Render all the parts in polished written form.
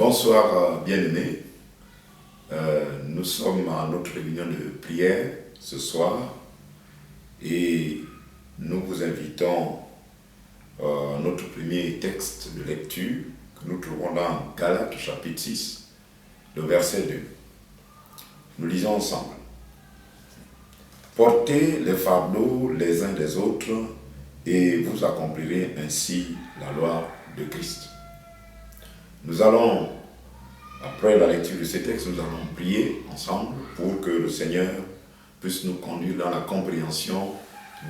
Bonsoir bien-aimés, nous sommes à notre réunion de prière ce soir et nous vous invitons à notre premier texte de lecture que nous trouvons dans Galates chapitre 6, le verset 2. Nous lisons ensemble. Portez les fardeaux les uns des autres et vous accomplirez ainsi la loi de Christ. Nous allons, après la lecture de ces textes, nous allons prier ensemble pour que le Seigneur puisse nous conduire dans la compréhension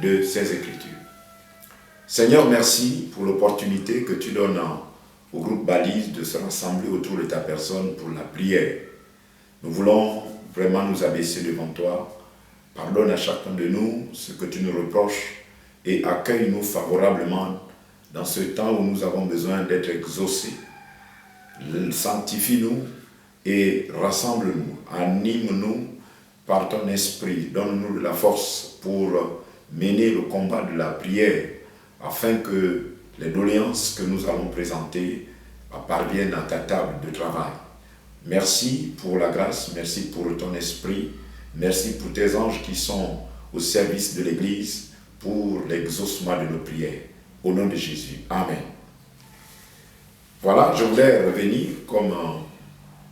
de ces Écritures. Seigneur, merci pour l'opportunité que tu donnes au groupe Balise de se rassembler autour de ta personne pour la prière. Nous voulons vraiment nous abaisser devant toi. Pardonne à chacun de nous ce que tu nous reproches et accueille-nous favorablement dans ce temps où nous avons besoin d'être exaucés. Sanctifie-nous et rassemble-nous, anime-nous par ton esprit, donne-nous de la force pour mener le combat de la prière afin que les doléances que nous allons présenter parviennent à ta table de travail. Merci pour la grâce, merci pour ton esprit, merci pour tes anges qui sont au service de l'Église pour l'exaucement de nos prières. Au nom de Jésus. Amen. Voilà, je voulais revenir, comme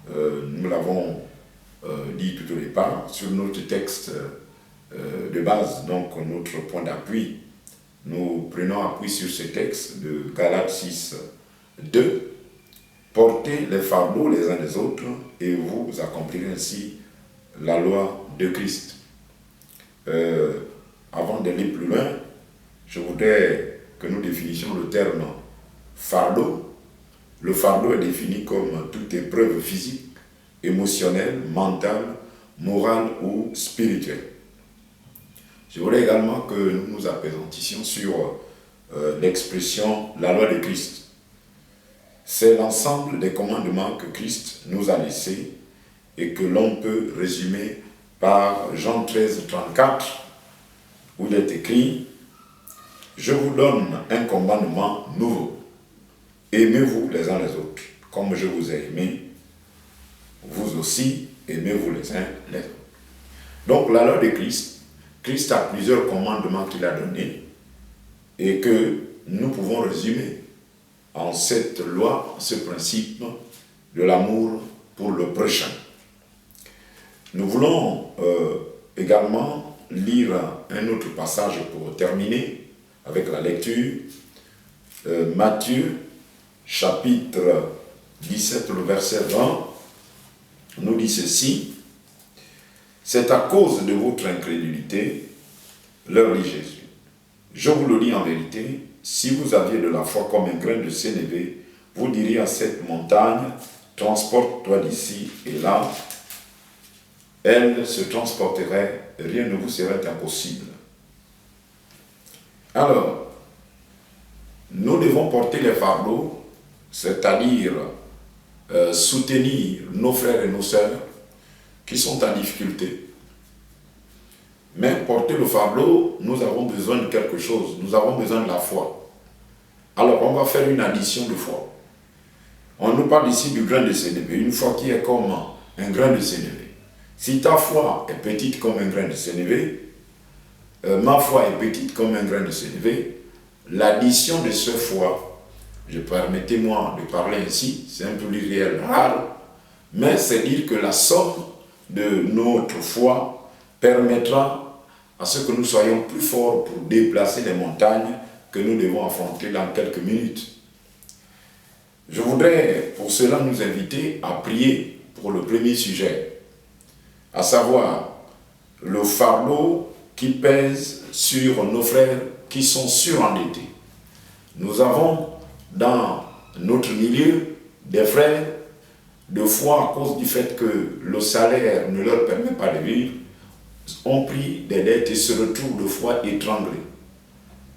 nous l'avons dit tout au départ, sur notre texte de base, donc notre point d'appui. Nous prenons appui sur ce texte de Galates 6, 2. Portez les fardeaux les uns des autres et vous accomplirez ainsi la loi de Christ. Avant d'aller plus loin, je voudrais que nous définissions le terme fardeau. Le fardeau est défini comme toute épreuve physique, émotionnelle, mentale, morale ou spirituelle. Je voudrais également que nous nous appesantissions sur l'expression « la loi de Christ ». C'est l'ensemble des commandements que Christ nous a laissés et que l'on peut résumer par Jean 13, 34, où il est écrit « Je vous donne un commandement nouveau. Aimez-vous les uns les autres, comme je vous ai aimé, vous aussi aimez-vous les uns les autres. » Donc la loi de Christ, Christ a plusieurs commandements qu'il a donnés et que nous pouvons résumer en cette loi, ce principe de l'amour pour le prochain. Nous voulons également lire un autre passage pour terminer avec la lecture. Matthieu chapitre 17, le verset 20, nous dit ceci. « C'est à cause de votre incrédulité, leur dit Jésus. Je vous le dis en vérité, si vous aviez de la foi comme un grain de sénévé, vous diriez à cette montagne, transporte-toi d'ici et là, elle se transporterait, rien ne vous serait impossible. » Alors, nous devons porter les fardeaux, c'est-à-dire soutenir nos frères et nos sœurs qui sont en difficulté. Mais porter le fardeau, nous avons besoin de quelque chose, nous avons besoin de la foi. Alors on va faire une addition de foi. On nous parle ici du grain de sénévé, une foi qui est comme un grain de sénévé. Si ta foi est petite comme un grain de sénévé, ma foi est petite comme un grain de sénévé, l'addition de ce foi, permettez-moi de parler ainsi, c'est un pluriel rare, mais c'est dire que la somme de notre foi permettra à ce que nous soyons plus forts pour déplacer les montagnes que nous devons affronter dans quelques minutes. Je voudrais pour cela nous inviter à prier pour le premier sujet, à savoir le fardeau qui pèse sur nos frères qui sont surendettés. Nous avons dans notre milieu des frères de foi à cause du fait que le salaire ne leur permet pas de vivre, ont pris des dettes et se retrouvent de foi étranglés.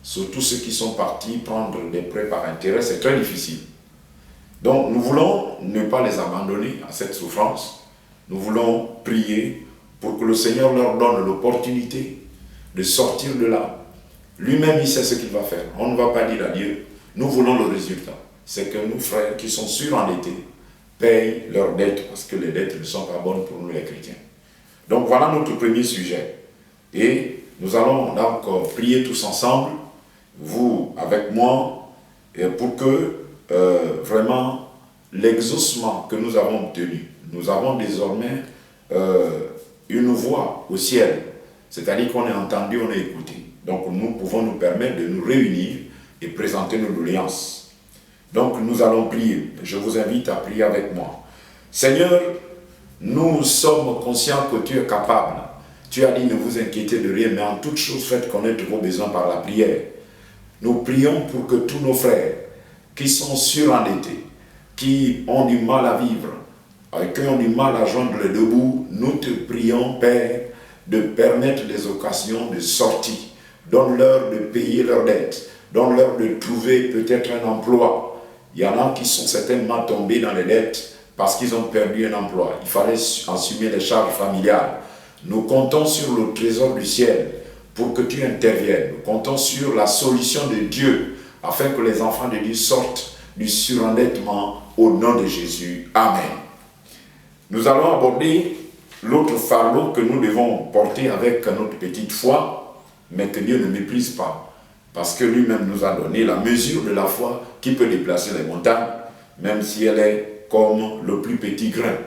Surtout ceux qui sont partis prendre des prêts par intérêt, c'est très difficile. Donc nous voulons ne pas les abandonner à cette souffrance. Nous voulons prier pour que le Seigneur leur donne l'opportunité de sortir de là. Lui-même, il sait ce qu'il va faire. On ne va pas dire à Dieu, nous voulons le résultat. C'est que nos frères qui sont surendettés payent leurs dettes, parce que les dettes ne sont pas bonnes pour nous les chrétiens. Donc voilà notre premier sujet. Et nous allons donc prier tous ensemble, vous avec moi, pour que vraiment l'exaucement que nous avons obtenu, nous avons désormais une voix au ciel, c'est-à-dire qu'on est entendu, on est écouté. Donc nous pouvons nous permettre de nous réunir et présenter nos doléances. Donc nous allons prier. Je vous invite à prier avec moi. Seigneur, nous sommes conscients que tu es capable. Tu as dit ne vous inquiétez de rien, mais en toute chose faites connaître vos besoins par la prière. Nous prions pour que tous nos frères qui sont surendettés, qui ont du mal à vivre, qui ont du mal à joindre les deux bouts, nous te prions, Père, de permettre des occasions de sortie. Donne-leur de payer leurs dettes. Donne-leur de trouver peut-être un emploi. Il y en a qui sont certainement tombés dans les dettes parce qu'ils ont perdu un emploi. Il fallait assumer les charges familiales. Nous comptons sur le trésor du ciel pour que tu interviennes. Nous comptons sur la solution de Dieu afin que les enfants de Dieu sortent du surendettement au nom de Jésus. Amen. Nous allons aborder l'autre fardeau que nous devons porter avec notre petite foi, mais que Dieu ne méprise pas, parce que lui-même nous a donné la mesure de la foi qui peut déplacer les montagnes, même si elle est comme le plus petit grain.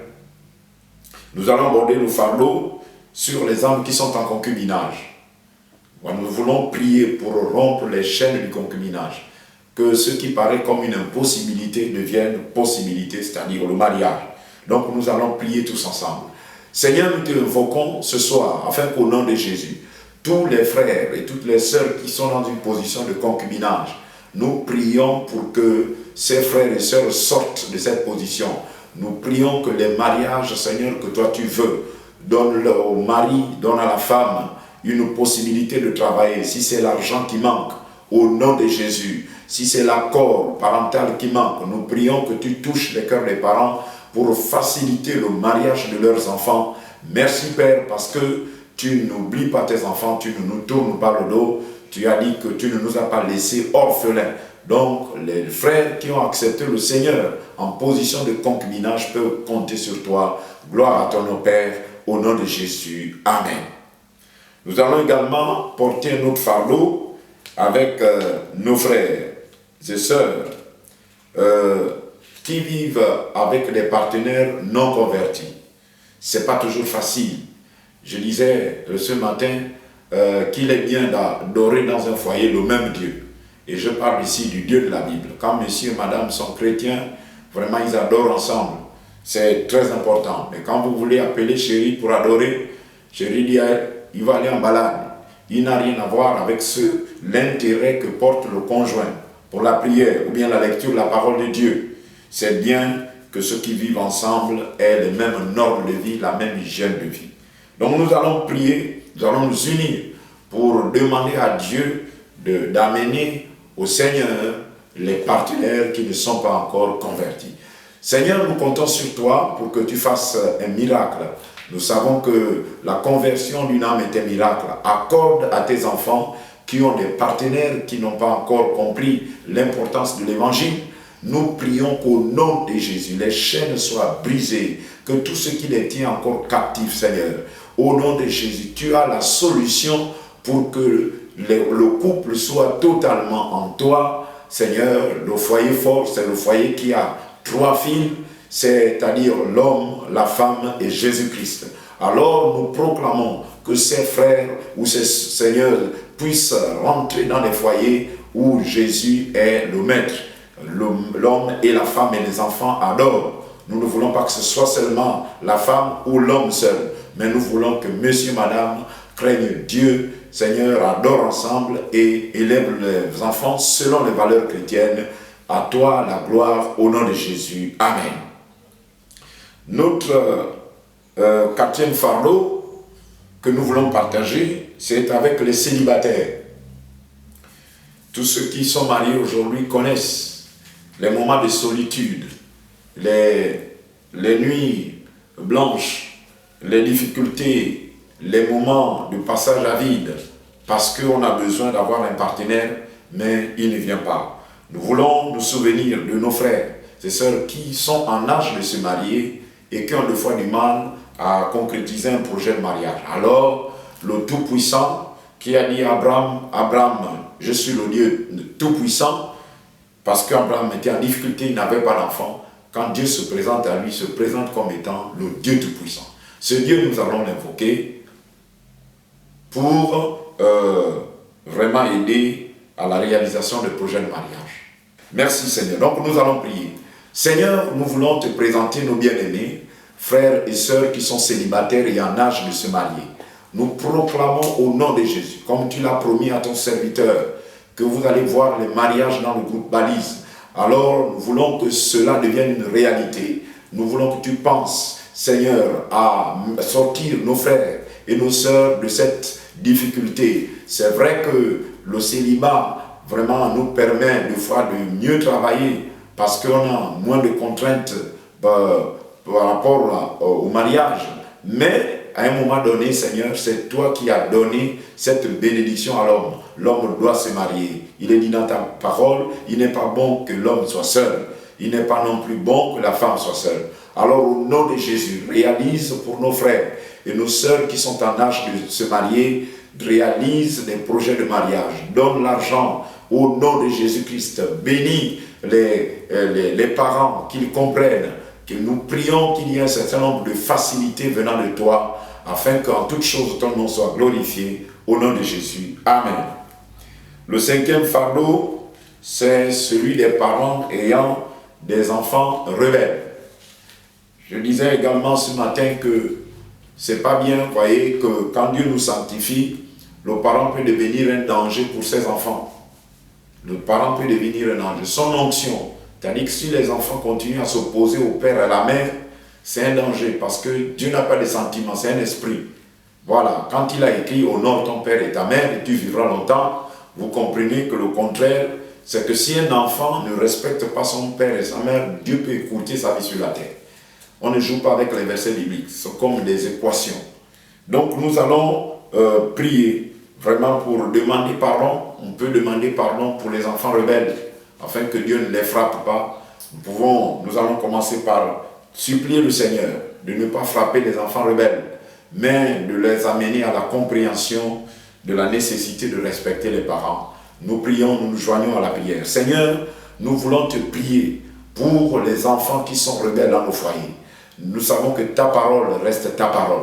Nous allons aborder le fardeau sur les âmes qui sont en concubinage. Nous voulons prier pour rompre les chaînes du concubinage, que ce qui paraît comme une impossibilité devienne possibilité, c'est-à-dire le mariage. Donc nous allons prier tous ensemble. Seigneur, nous te invoquons ce soir, afin qu'au nom de Jésus, tous les frères et toutes les sœurs qui sont dans une position de concubinage, nous prions pour que ces frères et sœurs sortent de cette position. Nous prions que les mariages, Seigneur, que toi tu veux, donne au mari, donne à la femme une possibilité de travailler. Si c'est l'argent qui manque, au nom de Jésus, si c'est l'accord parental qui manque, nous prions que tu touches les cœurs des parents pour faciliter le mariage de leurs enfants. Merci Père, parce que tu n'oublies pas tes enfants, tu ne nous tournes pas le dos. Tu as dit que tu ne nous as pas laissés orphelins. Donc les frères qui ont accepté le Seigneur en position de concubinage peuvent compter sur toi. Gloire à ton nom Père, au nom de Jésus. Amen. Nous allons également porter un autre fardeau avec nos frères et sœurs qui vivent avec des partenaires non convertis. Ce n'est pas toujours facile. Je disais ce matin qu'il est bien d'adorer dans un foyer le même Dieu. Et je parle ici du Dieu de la Bible. Quand monsieur et madame sont chrétiens, vraiment ils adorent ensemble. C'est très important. Mais quand vous voulez appeler chéri pour adorer, chéri dit il va aller en balade. Il n'a rien à voir avec l'intérêt que porte le conjoint pour la prière ou bien la lecture de la parole de Dieu. C'est bien que ceux qui vivent ensemble aient les mêmes normes de vie, la même hygiène de vie. Donc nous allons prier, nous allons nous unir pour demander à Dieu d'amener au Seigneur les partenaires qui ne sont pas encore convertis. Seigneur, nous comptons sur toi pour que tu fasses un miracle. Nous savons que la conversion d'une âme est un miracle. Accorde à tes enfants qui ont des partenaires qui n'ont pas encore compris l'importance de l'évangile. Nous prions qu'au nom de Jésus, les chaînes soient brisées, que tout ce qui les tient encore captifs, Seigneur, au nom de Jésus, tu as la solution pour que le couple soit totalement en toi. Seigneur, le foyer fort, c'est le foyer qui a 3 fils, c'est-à-dire l'homme, la femme et Jésus-Christ. Alors nous proclamons que ces frères ou ces seigneurs puissent rentrer dans les foyers où Jésus est le maître. L'homme et la femme et les enfants adorent. Nous ne voulons pas que ce soit seulement la femme ou l'homme seul, mais nous voulons que monsieur, madame craignent Dieu, Seigneur, adorent ensemble et élèvent les enfants selon les valeurs chrétiennes. À toi la gloire au nom de Jésus. Amen. Notre 4e fardeau que nous voulons partager, c'est avec les célibataires. Tous ceux qui sont mariés aujourd'hui connaissent les moments de solitude, les nuits blanches, les difficultés, les moments de passage à vide, parce qu'on a besoin d'avoir un partenaire, mais il ne vient pas. Nous voulons nous souvenir de nos frères et sœurs qui sont en âge de se marier et qui ont des fois du mal à concrétiser un projet de mariage. Alors, le Tout-Puissant qui a dit à Abraham, Abraham, je suis le Dieu Tout-Puissant, parce qu'Abraham était en difficulté, il n'avait pas d'enfant. Quand Dieu se présente à lui, se présente comme étant le Dieu Tout-Puissant. Ce Dieu, nous allons l'invoquer pour vraiment aider à la réalisation de projets de mariage. Merci Seigneur. Donc nous allons prier. Seigneur, nous voulons te présenter nos bien-aimés, frères et sœurs qui sont célibataires et en âge de se marier. Nous proclamons au nom de Jésus, comme tu l'as promis à ton serviteur, que vous allez voir les mariages dans le groupe Balise. Alors nous voulons que cela devienne une réalité. Nous voulons que tu penses, Seigneur, à sortir nos frères et nos sœurs de cette difficulté. C'est vrai que le célibat vraiment nous permet des fois de mieux travailler parce qu'on a moins de contraintes par rapport au mariage. Mais à un moment donné, Seigneur, c'est toi qui as donné cette bénédiction à l'homme. L'homme doit se marier. Il est dit dans ta parole, il n'est pas bon que l'homme soit seul. Il n'est pas non plus bon que la femme soit seule. Alors au nom de Jésus, réalise pour nos frères et nos sœurs qui sont en âge de se marier, réalise des projets de mariage. Donne l'argent au nom de Jésus-Christ. Bénis les parents, qu'ils comprennent que nous prions qu'il y ait un certain nombre de facilités venant de toi, afin qu'en toute chose ton nom soit glorifié, au nom de Jésus. Amen. Le cinquième fardeau, c'est celui des parents ayant des enfants rebelles. Je disais également ce matin que c'est pas bien, voyez, que quand Dieu nous sanctifie, le parent peut devenir un danger pour ses enfants. Le parent peut devenir un danger. Son onction, tandis que si les enfants continuent à s'opposer au père et à la mère, c'est un danger parce que Dieu n'a pas de sentiments, c'est un esprit. Voilà, quand il a écrit « Honore ton père et ta mère et tu vivras longtemps », vous comprenez que le contraire, c'est que si un enfant ne respecte pas son père et sa mère, Dieu peut écouter sa vie sur la terre. On ne joue pas avec les versets bibliques, c'est comme des équations. Donc nous allons prier vraiment pour demander pardon. On peut demander pardon pour les enfants rebelles, afin que Dieu ne les frappe pas. Nous allons commencer par supplier le Seigneur de ne pas frapper les enfants rebelles, mais de les amener à la compréhension de la nécessité de respecter les parents. Nous prions, nous nous joignons à la prière. Seigneur, nous voulons te prier pour les enfants qui sont rebelles dans nos foyers. Nous savons que ta parole reste ta parole,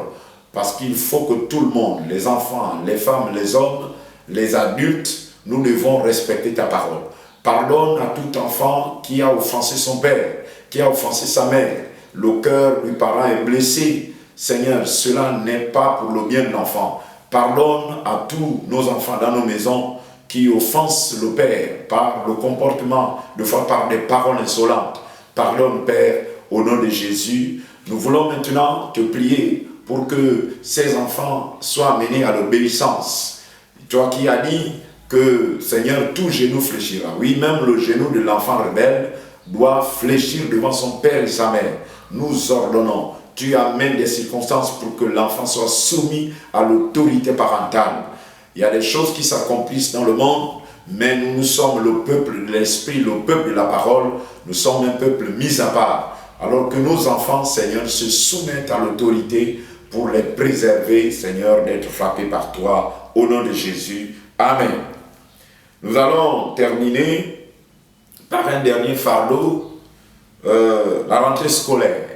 parce qu'il faut que tout le monde, les enfants, les femmes, les hommes, les adultes, nous devons respecter ta parole. Pardonne à tout enfant qui a offensé son père, qui a offensé sa mère. Le cœur du parent est blessé. Seigneur, cela n'est pas pour le bien de l'enfant. Pardonne à tous nos enfants dans nos maisons qui offensent le Père par le comportement, de fois par des paroles insolentes. Pardonne, Père, au nom de Jésus. Nous voulons maintenant te prier pour que ces enfants soient amenés à l'obéissance. Toi qui as dit que, Seigneur, tout genou fléchira. Oui, même le genou de l'enfant rebelle doit fléchir devant son père et sa mère. Nous ordonnons, tu amènes des circonstances pour que l'enfant soit soumis à l'autorité parentale. Il y a des choses qui s'accomplissent dans le monde, mais nous sommes le peuple de l'esprit, le peuple de la parole. Nous sommes un peuple mis à part. Alors que nos enfants, Seigneur, se soumettent à l'autorité pour les préserver, Seigneur, d'être frappés par toi. Au nom de Jésus. Amen. Nous allons terminer par un dernier fardeau, la rentrée scolaire.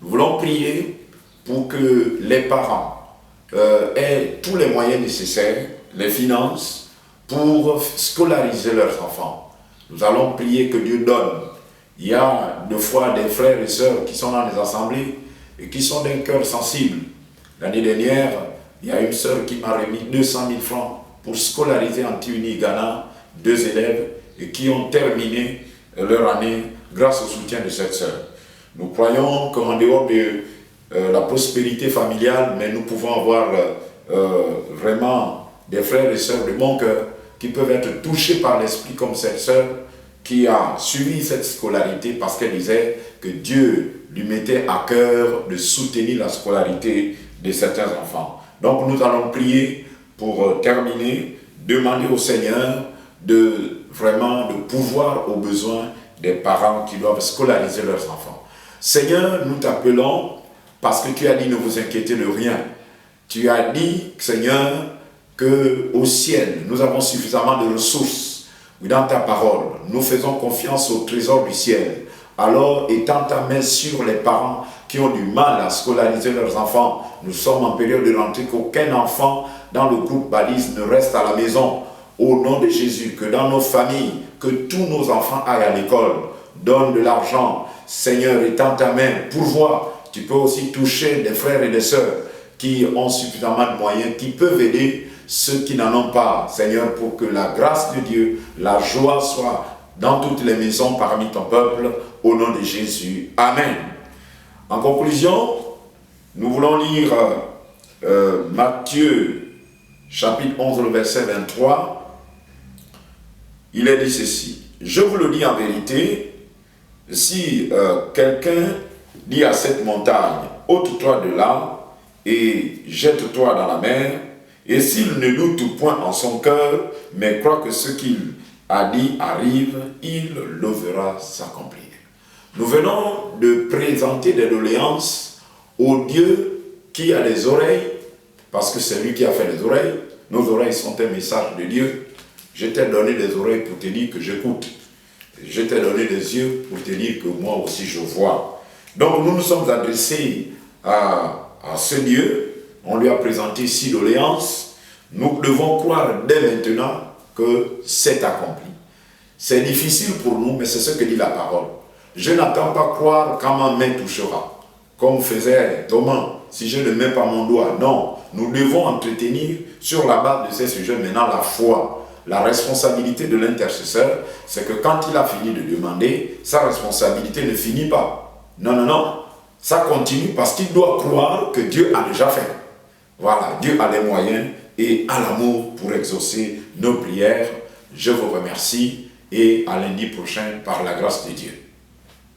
Nous voulons prier pour que les parents aient tous les moyens nécessaires, les finances, pour scolariser leurs enfants. Nous allons prier que Dieu donne. Il y a des fois des frères et sœurs qui sont dans les assemblées et qui sont d'un cœur sensible. L'année dernière, il y a une sœur qui m'a remis 200 000 francs pour scolariser en Tiuni, Ghana, 2 élèves et qui ont terminé leur année grâce au soutien de cette sœur. Nous croyons qu'en dehors de la prospérité familiale, mais nous pouvons avoir vraiment des frères et sœurs de bon cœur qui peuvent être touchés par l'esprit comme cette sœur qui a suivi cette scolarité parce qu'elle disait que Dieu lui mettait à cœur de soutenir la scolarité de certains enfants. Donc nous allons prier pour terminer, demander au Seigneur de pouvoir aux besoins des parents qui doivent scolariser leurs enfants. Seigneur, nous t'appelons parce que tu as dit ne vous inquiétez de rien. Tu as dit, Seigneur, qu'au ciel, nous avons suffisamment de ressources. Dans ta parole, nous faisons confiance au trésor du ciel. Alors, étends ta main sur les parents qui ont du mal à scolariser leurs enfants. Nous sommes en période de rentrée, qu'aucun enfant dans le groupe Balise ne reste à la maison. Au nom de Jésus, que dans nos familles, que tous nos enfants aillent à l'école. Donne de l'argent. Seigneur, étends ta main, pourvois. Tu peux aussi toucher des frères et des sœurs qui ont suffisamment de moyens, qui peuvent aider ceux qui n'en ont pas. Seigneur, pour que la grâce de Dieu, la joie soit dans toutes les maisons parmi ton peuple, au nom de Jésus. Amen. En conclusion, nous voulons lire Matthieu, chapitre 11, le verset 23. Il est dit ceci. Je vous le dis en vérité, si quelqu'un dit à cette montagne, ôte-toi de là et jette-toi dans la mer, et s'il ne doute point en son cœur, mais croit que ce qu'il a dit arrive, il le verra s'accomplir. Nous venons de présenter des doléances au Dieu qui a des oreilles, parce que c'est lui qui a fait les oreilles. Nos oreilles sont un message de Dieu. Je t'ai donné des oreilles pour te dire que j'écoute. Je t'ai donné des yeux pour te dire que moi aussi je vois. Donc nous nous sommes adressés à ce Dieu. On lui a présenté 6 doléances. Nous devons croire dès maintenant que c'est accompli. C'est difficile pour nous, mais c'est ce que dit la parole. Je n'attends pas croire quand ma main touchera. Comme faisait Thomas, si je ne mets pas mon doigt. Non, nous devons entretenir sur la base de ces sujets maintenant la foi. La responsabilité de l'intercesseur, c'est que quand il a fini de demander, sa responsabilité ne finit pas. Non, non, non. Ça continue parce qu'il doit croire que Dieu a déjà fait. Voilà, Dieu a les moyens et a l'amour pour exaucer nos prières. Je vous remercie et à lundi prochain par la grâce de Dieu.